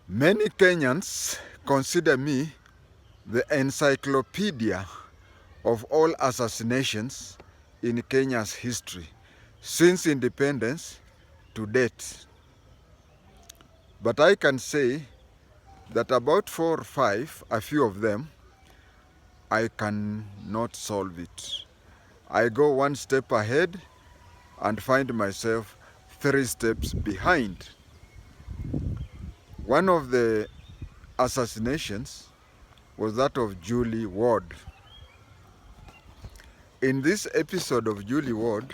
Many Kenyans consider me the encyclopedia of all assassinations in Kenya's history since independence to date. But I can say that about 4 or 5, a few of them, I cannot solve it. I go one step ahead and find myself 3 steps behind. One of the assassinations was that of Julie Ward. In this episode of Julie Ward,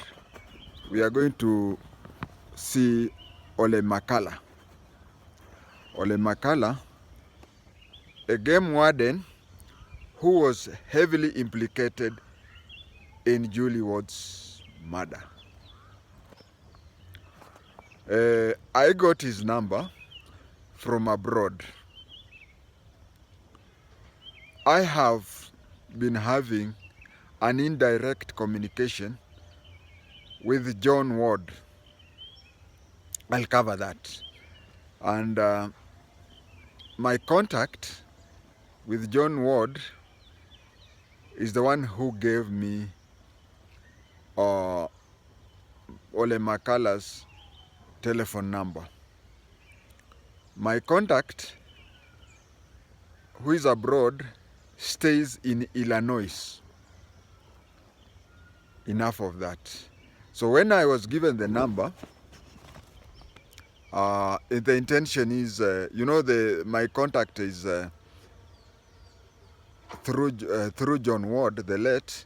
we are going to see Ole Makallah. Ole Makallah, a game warden who was heavily implicated in Julie Ward's murder. I got his number from abroad. I have been having an indirect communication with John Ward. I'll cover that. And my contact with John Ward is the one who gave me Ole Makallah's telephone number. My contact, who is abroad, stays in Illinois. Enough of that. So when I was given the number, the intention is, my contact is through John Ward, the late.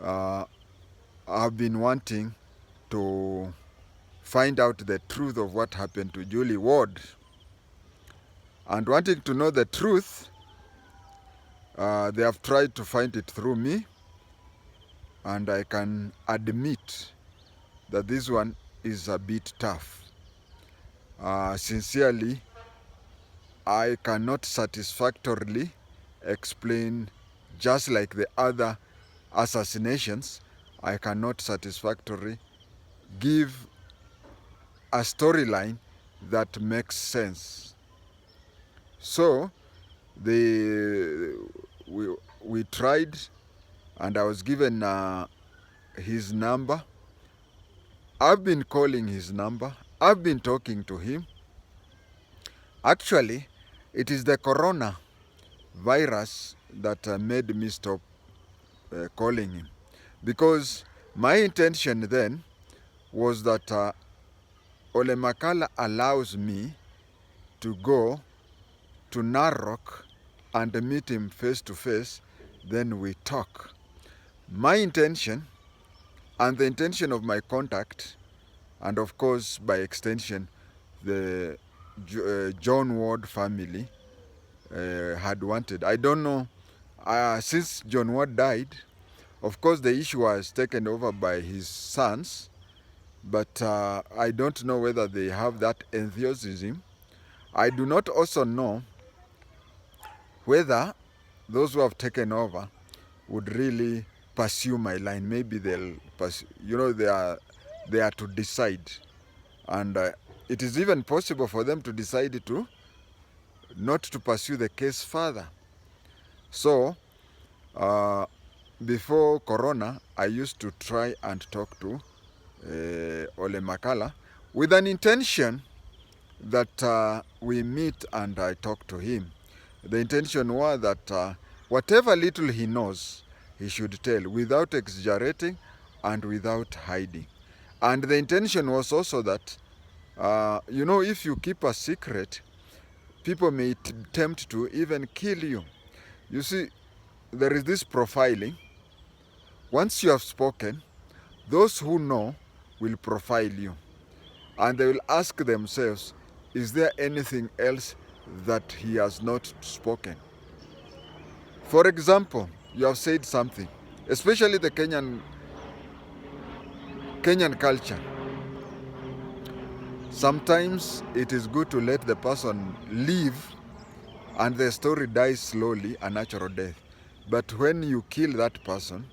I've been wanting to find out the truth of what happened to Julie Ward. And wanting to know the truth, they have tried to find it through me. And I can admit that this one is a bit tough. Sincerely, I cannot satisfactorily explain, just like the other assassinations, I cannot satisfactorily give a storyline that makes sense. So we tried, and I was given his number. I've been calling his number. I've been talking to him. Actually, it is the corona virus that made me stop calling him. Because my intention then was that Ole Makallah allows me to go to Narok and meet him face to face, then we talk. My intention, and the intention of my contact, and of course by extension the John Ward family had wanted. I don't know, since John Ward died, of course the issue was taken over by his sons, but I don't know whether they have that enthusiasm. I do not also know whether those who have taken over would really pursue my line. Maybe they'll pursue, they are to decide. And it is even possible for them to decide to not to pursue the case further. So, before Corona, I used to try and talk to Ole Makallah with an intention that we meet and I talk to him. The intention was that whatever little he knows, he should tell without exaggerating and without hiding. And the intention was also that, if you keep a secret, people may tempt to even kill you. You see, there is this profiling. Once you have spoken, those who know will profile you. And they will ask themselves, is there anything else that he has not spoken? For example, you have said something, especially the Kenyan culture. Sometimes it is good to let the person live and the story dies slowly, a natural death. But when you kill that person,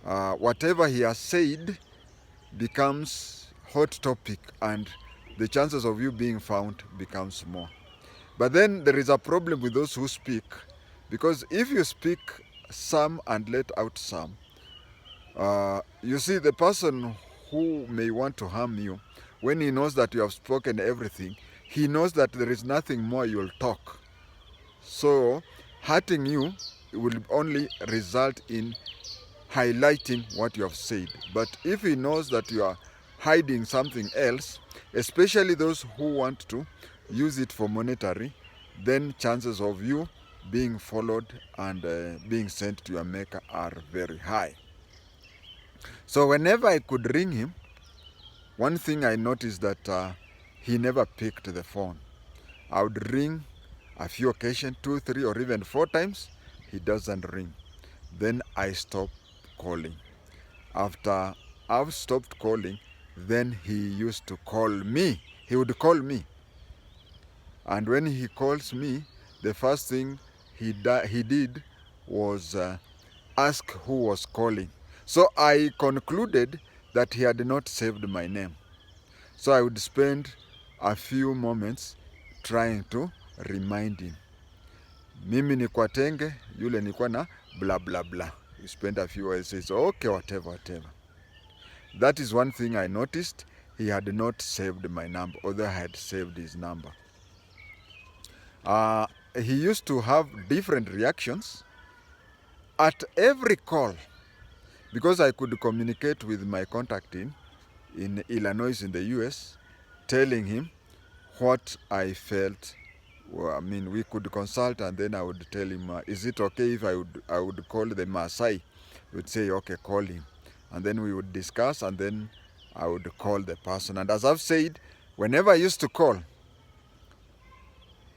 whatever he has said becomes hot topic and the chances of you being found becomes more. But then there is a problem with those who speak, because if you speak some and let out some, you see, the person who may want to harm you, when he knows that you have spoken everything, he knows that there is nothing more you'll talk. So hurting you will only result in highlighting what you have said. But if he knows that you are hiding something else, especially those who want to use it for monetary, then chances of you being followed and being sent to your maker are very high. So whenever I could ring him, one thing I noticed that he never picked the phone. I would ring a few occasions, 2, 3, or even 4 times. He doesn't ring. Then I stop calling. After I've stopped calling, then he used to call me. He would call me. And when he calls me, the first thing he did was ask who was calling. So I concluded that he had not saved my name. So I would spend a few moments trying to remind him. Mimi ni kwa Tenge, yule ni kwa na blah blah blah. You spend a few hours, says, okay, whatever. That is one thing I noticed. He had not saved my number, although I had saved his number. He used to have different reactions at every call, because I could communicate with my contact in Illinois in the US, telling him what I felt. Well, I mean, we could consult, and then I would tell him, is it okay if I would call the Maasai? He would say, okay, call him. And then we would discuss, and then I would call the person. And as I've said, whenever I used to call,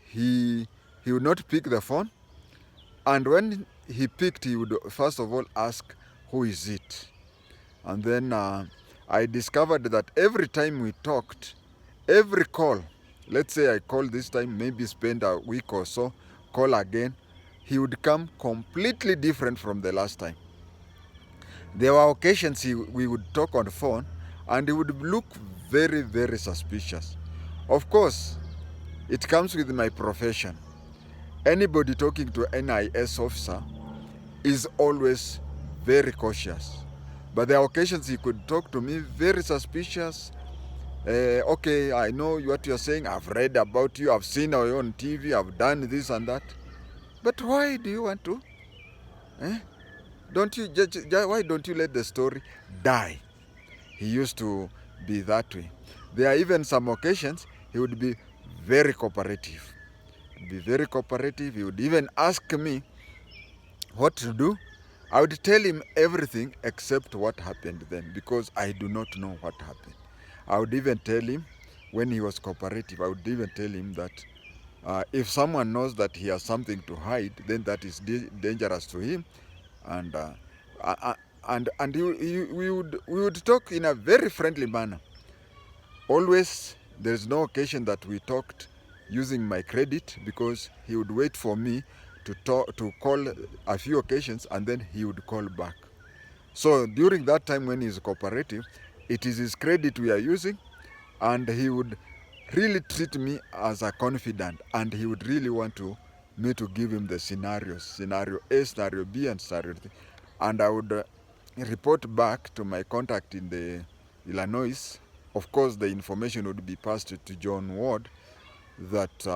he would not pick the phone. And when he picked, he would first of all ask, who is it? And then I discovered that every time we talked, every call, let's say I call this time, maybe spend a week or so, call again, he would come completely different from the last time. There were occasions we would talk on the phone and he would look very, very suspicious. Of course, it comes with my profession. Anybody talking to an NIS officer is always very cautious. But there are occasions he could talk to me very suspicious. Okay, I know what you're saying. I've read about you. I've seen you on TV. I've done this and that. But why do you want to? Why don't you let the story die? He used to be that way. There are even some occasions he would be very cooperative. He would even ask me what to do. I would tell him everything except what happened then, because I do not know what happened. I would even tell him, when he was cooperative, I would even tell him that if someone knows that he has something to hide, then that is dangerous to him. And we would talk in a very friendly manner. Always, there's no occasion that we talked using my credit, because he would wait for me to call a few occasions, and then he would call back. So during that time when he's cooperative, it is his credit we are using, and he would really treat me as a confidant, and he would really want me to give him the scenarios, scenario A, scenario B, and scenario C. And I would report back to my contact in the Illinois. Of course, the information would be passed to John Ward that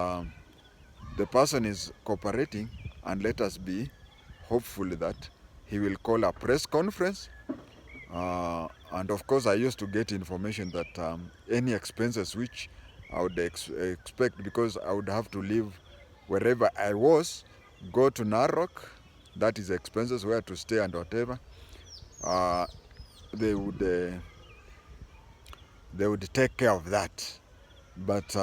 the person is cooperating, and let us be hopeful that he will call a press conference. And of course, I used to get information that any expenses which I would expect, because I would have to leave wherever I was, go to Narok, that is expenses, where to stay and whatever, they would take care of that. But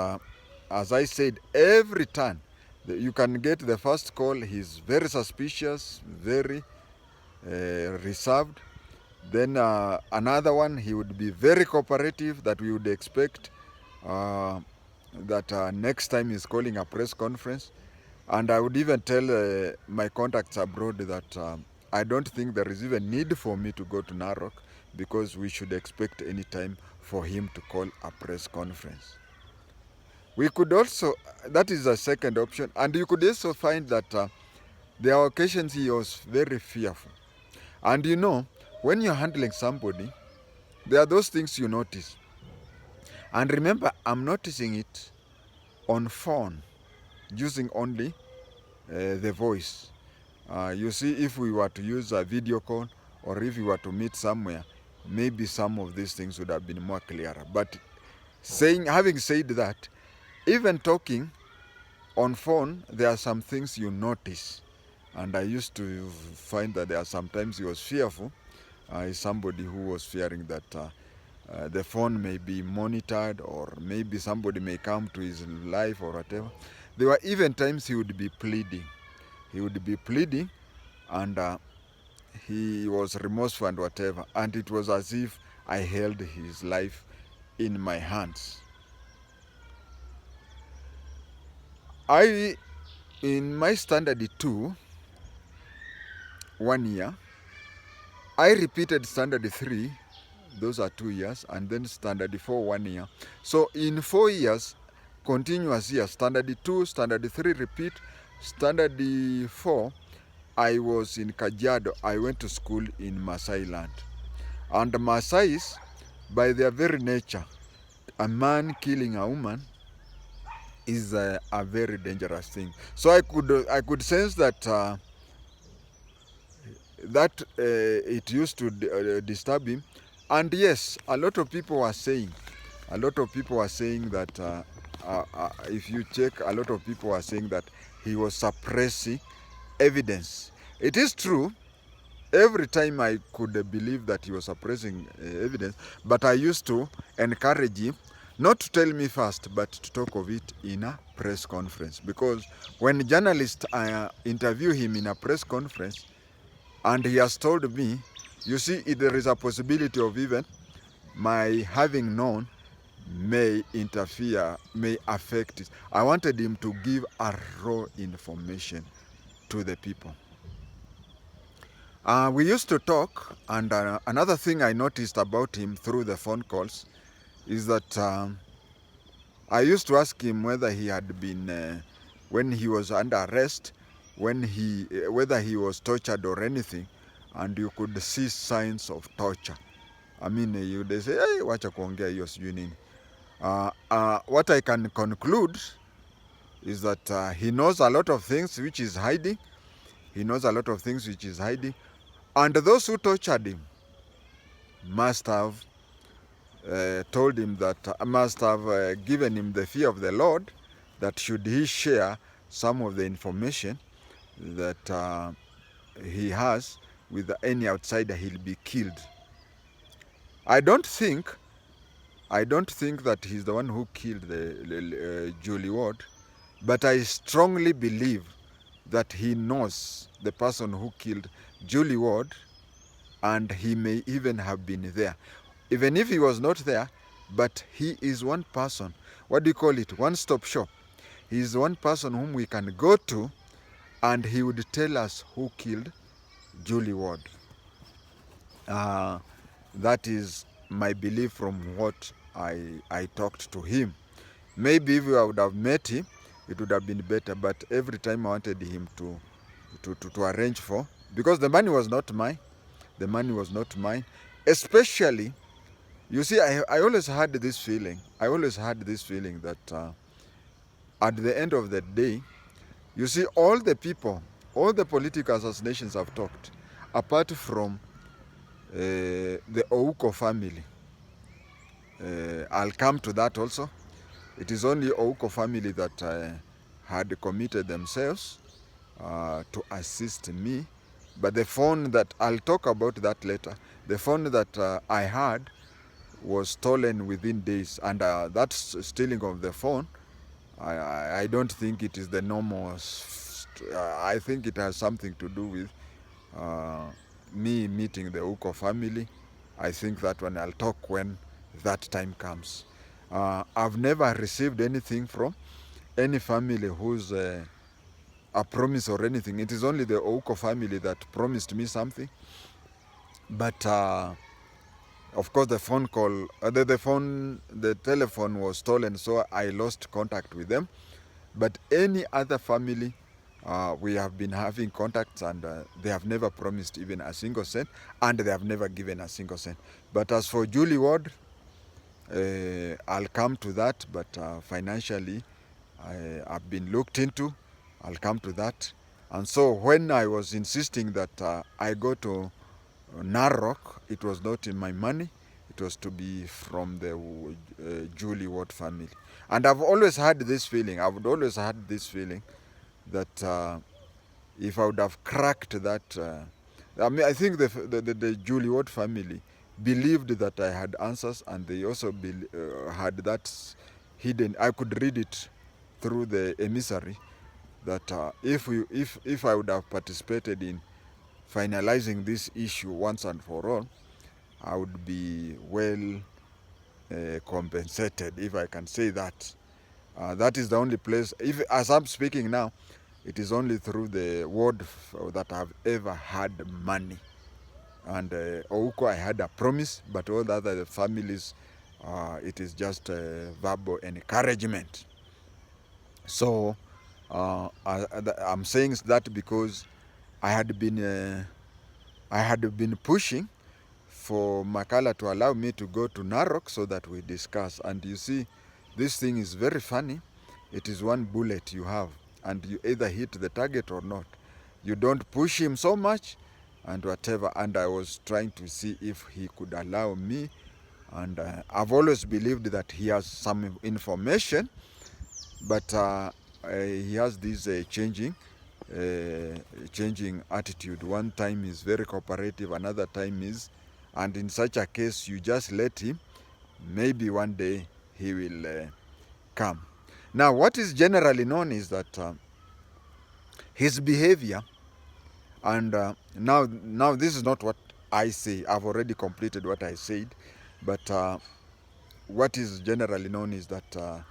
as I said, every time you can get the first call, he's very suspicious, very reserved. Then another one, he would be very cooperative, that we would expect that next time he's calling a press conference. And I would even tell my contacts abroad that I don't think there is even need for me to go to Narok, because we should expect any time for him to call a press conference. We could also, that is the second option, and you could also find that there are occasions he was very fearful. And you know, when you're handling somebody, there are those things you notice. And remember, I'm noticing it on phone, using only the voice. You see, if we were to use a video call or if we were to meet somewhere, maybe some of these things would have been more clearer. But having said that, even talking on phone, there are some things you notice. And I used to find that there are sometimes he was fearful. Somebody who was fearing that the phone may be monitored, or maybe somebody may come to his life or whatever. There were even times he would be pleading. He would be pleading, and he was remorseful and whatever. And it was as if I held his life in my hands. In my standard 2, 1 year, I repeated standard 3, those are 2 years, and then standard 4, 1 year. So in 4 years, continuous years, standard 2, standard 3 repeat, standard 4, I was in Kajiado. I went to school in Maasai land. And Maasais, by their very nature, a man killing a woman is a very dangerous thing. So I could sense that it used to disturb him. And yes, a lot of people were saying that if you check, a lot of people were saying that he was suppressing evidence. It is true. Every time I could believe that he was suppressing evidence, but I used to encourage him not to tell me first, but to talk of it in a press conference. Because when journalists interview him in a press conference, and he has told me, you see, there is a possibility of even my having known may interfere, may affect it. I wanted him to give a raw information to the people. We used to talk, and another thing I noticed about him through the phone calls is that I used to ask him whether he had been, when he was under arrest, whether he was tortured or anything, and you could see signs of torture. I mean, they say, hey, wacha kuongea hiyo sijui nini. What I can conclude is that he knows a lot of things which is hiding. He knows a lot of things which is hiding. And those who tortured him must have told him that, must have given him the fear of the Lord, that should he share some of the information that he has with any outsider, he'll be killed. I don't think that he's the one who killed Julie Ward, but I strongly believe that he knows the person who killed Julie Ward, and he may even have been there. Even if he was not there, but he is one person, what do you call it, one-stop shop. He is one person whom we can go to, and he would tell us who killed Julie Ward. That is my belief from what I talked to him. Maybe if I would have met him, it would have been better, but every time I wanted him to arrange for, because the money was not mine. The money was not mine. Especially, you see, I always had this feeling. That at the end of the day, you see, all the political assassinations I've talked, apart from the Ouko family, I'll come to that also. It is only Ouko family that had committed themselves to assist me. But the phone that, I'll talk about that later, the phone that I had was stolen within days. And that stealing of the phone, I don't think it is the normal. I think it has something to do with me meeting the Ouko family. I think that one I'll talk when that time comes. I've never received anything from any family who's a promise or anything. It is only the Ouko family that promised me something. But Of course, the phone call, the telephone was stolen, so I lost contact with them. But any other family, we have been having contacts, and they have never promised even a single cent, and they have never given a single cent. But as for Julie Ward, I'll come to that, but financially, I've been looked into. I'll come to that. And so when I was insisting that I go to Narok, it was not in my money. It was to be from the Julie Ward family. And I've always had this feeling, that if I would have cracked that, I think the Julie Ward family believed that I had answers, and they also had that hidden. I could read it through the emissary that if I would have participated in finalizing this issue once and for all, I would be well compensated, if I can say that. That is the only place, if as I'm speaking now, it is only through the ward that I've ever had money. And Ouko, I had a promise, but all the other families, it is just verbal encouragement. So I'm saying that because I had been pushing for Makallah to allow me to go to Narok so that we discuss. And you see, this thing is very funny. It is one bullet you have, and you either hit the target or not. You don't push him so much and whatever. And I was trying to see if he could allow me. And I've always believed that he has some information, but he has this changing attitude. One time he's very cooperative, another time is, and in such a case you just let him. Maybe one day he will come. Now what is generally known is that his behavior, and now this is not what I say, I've already completed what I said, but what is generally known is that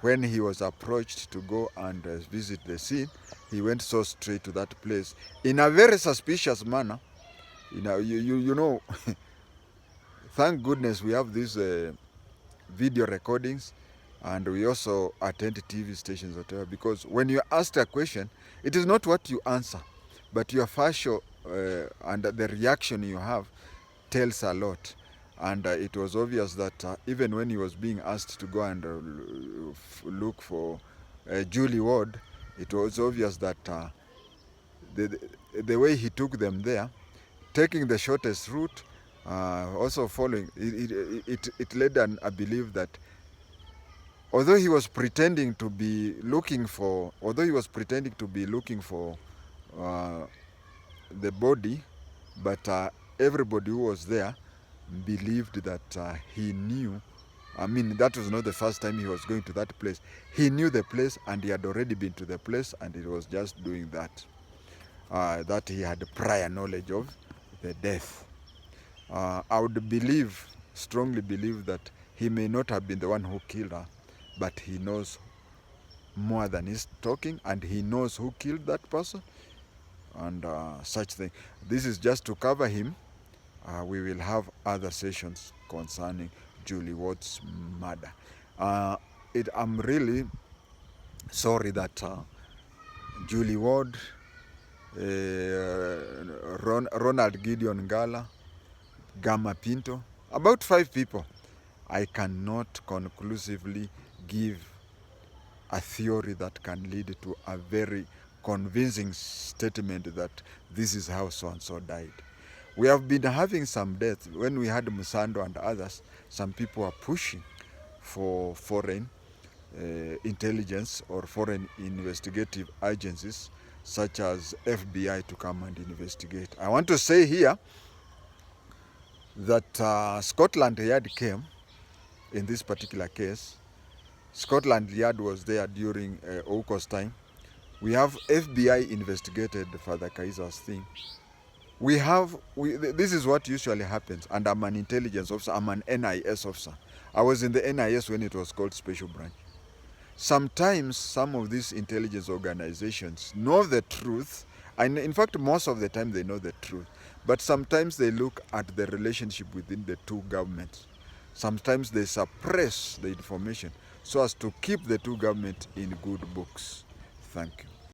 when he was approached to go and visit the scene, he went so straight to that place in a very suspicious manner. You know, thank goodness we have these video recordings, and we also attend TV stations, whatever, because when you ask a question, it is not what you answer, but your facial and the reaction you have tells a lot. And it was obvious that even when he was being asked to go and look for Julie Ward, it was obvious that the way he took them there, taking the shortest route, also following, it led a belief that although he was pretending to be looking for, the body, but everybody who was there believed that he knew. I mean, that was not the first time he was going to that place. He knew the place, and he had already been to the place, and he was just doing that. That he had prior knowledge of the death. I would strongly believe that he may not have been the one who killed her, but he knows more than he's talking, and he knows who killed that person, and such thing. This is just to cover him. We will have other sessions concerning Julie Ward's murder. I'm really sorry that Julie Ward, Ronald Gideon Gala, Gama Pinto, about 5 people. I cannot conclusively give a theory that can lead to a very convincing statement that this is how so-and-so died. We have been having some deaths. When we had Musando and others, some people are pushing for foreign intelligence or foreign investigative agencies such as FBI to come and investigate. I want to say here that Scotland Yard came in this particular case. Scotland Yard was there during Ouko's time. We have FBI investigated Father Kaiser's thing. This is what usually happens, and I'm an intelligence officer, I'm an NIS officer. I was in the NIS when it was called Special Branch. Sometimes some of these intelligence organizations know the truth, and in fact most of the time they know the truth, But sometimes they look at the relationship within the two governments. Sometimes they suppress the information so as to keep the two governments in good books. Thank you.